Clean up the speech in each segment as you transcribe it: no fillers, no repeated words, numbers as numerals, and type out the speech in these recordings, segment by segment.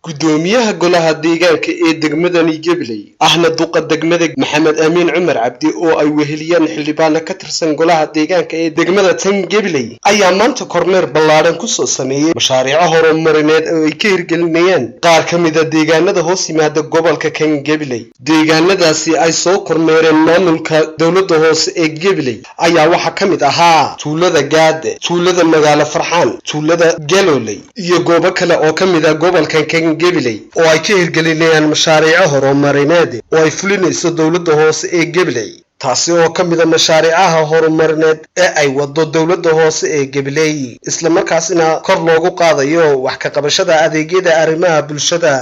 gudoomiyaha golaha deegaanka ee degmadani Gabiley ahna duqa degmada Maxamed Amiin Cumar Cabdi oo ay weheliyaan xildhibaan ka tirsan golaha deegaanka ee degmada tan Gabiley ayaa maanta kormeer ballaaran ku soo sameeyay mashaariic horumarineed oo ay ka hirgelinayaan qaar ka mid ah deegaanada hoos yimaada gobolka kan Gabiley deegaanadaasi ay soo kormeereen maamulka dawladda hoose ee Gabiley ayaa waxa ka mid ahaa tuulada Gaade tuulada magaalo Farxaan tuulada Galoley iyo goobo kale oo ka mid ah gobolka kan Gabiley oo ay ka hirgelinayaan mashaariic horumarineed oo ay fulinayso dawladda hoose ee Gabiley taasi oo ka mid ah mashaariicaha horumarineed ee ay wado dawladda hoose ee Gabiley isla markaasina kor loogu qaadayo wax ka qabashada adeegyada arrimaha bulshada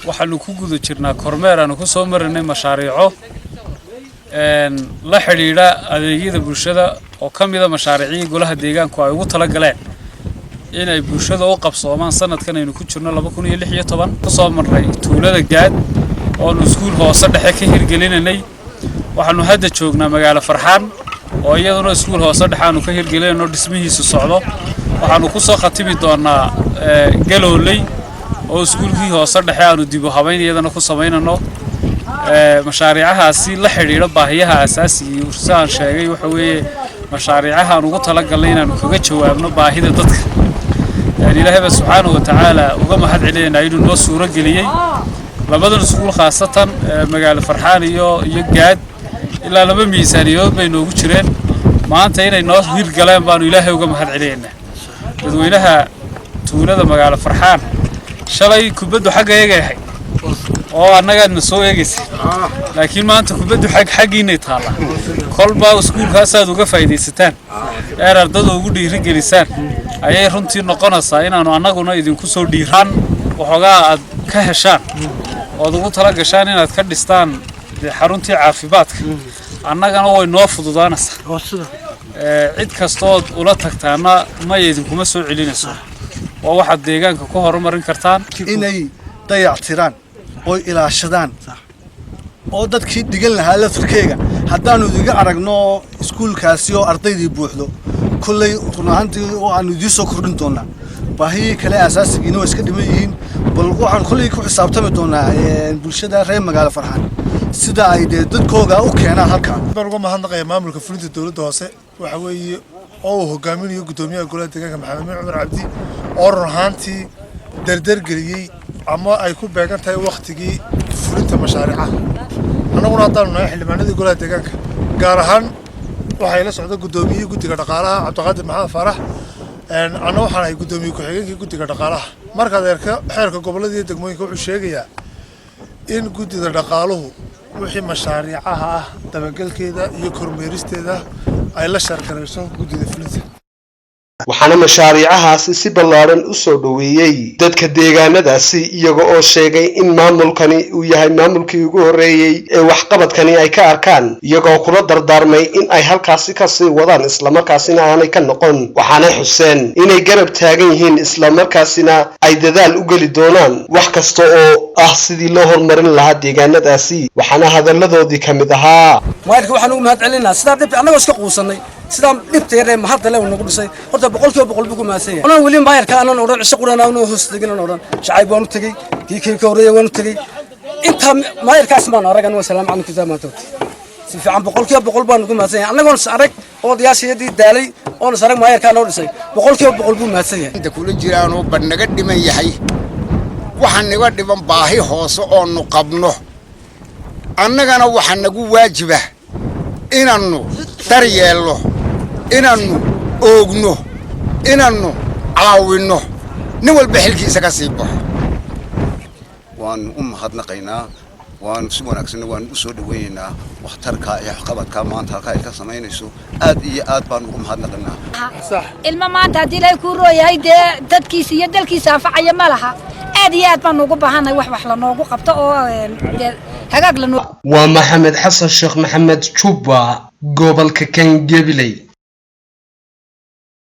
waxaanu ku guda jirnaa kormeer aanu ku soo marinay mashaariico la xiriira adeegyada bulshada oo ka mid ah mashaariicii golaha deegaanku ay ugu tala galeen inay bulshada u qabsoomaan sanadkan aynu ku jirno 2016 ku soo marnay tuulada Gaad oo iskuul hoose dhexe ka hirgelinay waxaanu hadda joognaa magaalo Farxaan oo iyaduna iskuul hoose dhexe aanu ka hirgelinayno dhismihiisa socdo waxaanu ku soo khatimi doonaa Galoley oo iskuulkii hoose dhexe aanu dib u habayn iyadana ku sameynano mashaariicahaasi la xiriira baahiyaha asaasiga ah saan sheegay waxa weeye mashaariicaha ugu tala galay inaanu kaga jawaabno baahida dadka إلهي سبحانه وتعالى وقام حد علينا إنه نوصل رجليه لبدل سقول خاصة مجال فرحان يجاد إلا لما ميزانية بينه وشرين ما أنت هنا الناس هير كلام بانو إلهي وقام حد علينا بدو إلها تولد مجال فرحان شلي كبده حاجة يجي أنا قاعد نسوي يجي لكن ما أنت كبده حاجة ينتهلا كل با سقول خاصة وقف فايدة ستان أردد وجود يرجع لسان ayay runtii noqonaysaa inaanu annaguna idinku soo dhiiraan waxoogaa aad ka heshaan oo ugu tala gashaan inaad ka dhistaan xaruntii caafimaadka annagana way noo fududaanaysaa cid kastoo ula tagtaana ma idinkuma soo celinayso oo waxaad deegaanka ku horumarin kartaan inay dayactiraan oo ilaashadaan oo dadkii dhigan lahaa laftirkeega haddaanu idiga aragno iskuulkaasi oo ardaydii buuxdo كلي رنانتي وأنا ديسو كردن تونا باهي كلا أساس إنه إسكت دميين بالقوة كلي كحسابته تونا بالشدة غير مقالة فرحان سدا عيد ضد كوجا وكأنا هكا برجع ما هنقي مامل كفلت الدولة دواسة وحوي أو هجامين يقدمي أقول لك محمد عمر عبدي أو رهانتي دردر جري أما أيكون بعدين تاي وقت جي فلت مشاريعه أنا قلنا طالنا إحنا ما ندي أقول لك جارهان waxay la socdo gudoomiyaha guddiga dhaqaalaha Cabdiqaadir Maxamed Farax ana waxaan ay gudoomiye ku xigeenka guddiga dhaqaalaha marka xeerka gobolada iyo degmooyinka wuxuu sheegayaa in guddiga dhaqaaluhu wixii mashaariicaha ah dabagalkeeda iyo kormeeristeeda ay la sharkarayso guddiga fulinta waxaana mashaariicahaasi si ballaaran u soo dhaweeyay dadka deegaanadaasi iyaga oo sheegay in maamulkani uu yahay maamulkii ugu horeeyay ee waxqabadkani ay ka arkaan iyagoo kula dardaarmay in ay halkaasi ka sii wadaan isla markaasina aanay ka noqon waxaana xuseen inay garab taagan yihiin isla markaasina ay dadaal u gali doonaan wax kasta oo ah sidii loo horumarin lahaa deegaanadaasi waxaana hadalladoodii ka mid ahaa maalka waxaan ugu mahad celinaa sidaa dhibta annagoo iska quusanay sidaa dhibta yar ee mahad leh nagu dhisay horta boqolkiiba boqol buu ku maasan yahay anaan weli maayar kale anaan oran cisho qurana oo hoos degan oran shacayb waan u tagay kii ka horeeyay waan u tagay inta maayarkaas maan aragan waa salaam calaykum zaamato si fiican boqolkiiba boqol baan ugu maasan yahay annagoo arag oo diyaasiyadii daalay oo sarag maayarka noo dhisay boqolkiiba boqol buu maasan yahay inta kula jiraan oo badnaga dhiman yahay waxaan naga dhiban baahi hoose oo nu qabno annagana waxa nagu waajiba inaanu daryeelno inaanu oogno inaanu caawino nin walba xilkiisa ka sii baxo waan u mahadnaqaynaa waan si wanaagsan waan u soo dhaweeynaa waxtarka iyo waxqabadka maanta halka ay ka sameynayso aad iyo aad baan ugu mahadnaqaynaa صح ilma maanta hadii la ku rooyahay dadkiisa iyo dalkiisa afacaya ma laha aad iyo aad baan ugu baahanay wax la noogu qabto oo hagaag la waa Maxamed Xasan Sheekh Maxamed Juba gobolka kan Gabiley.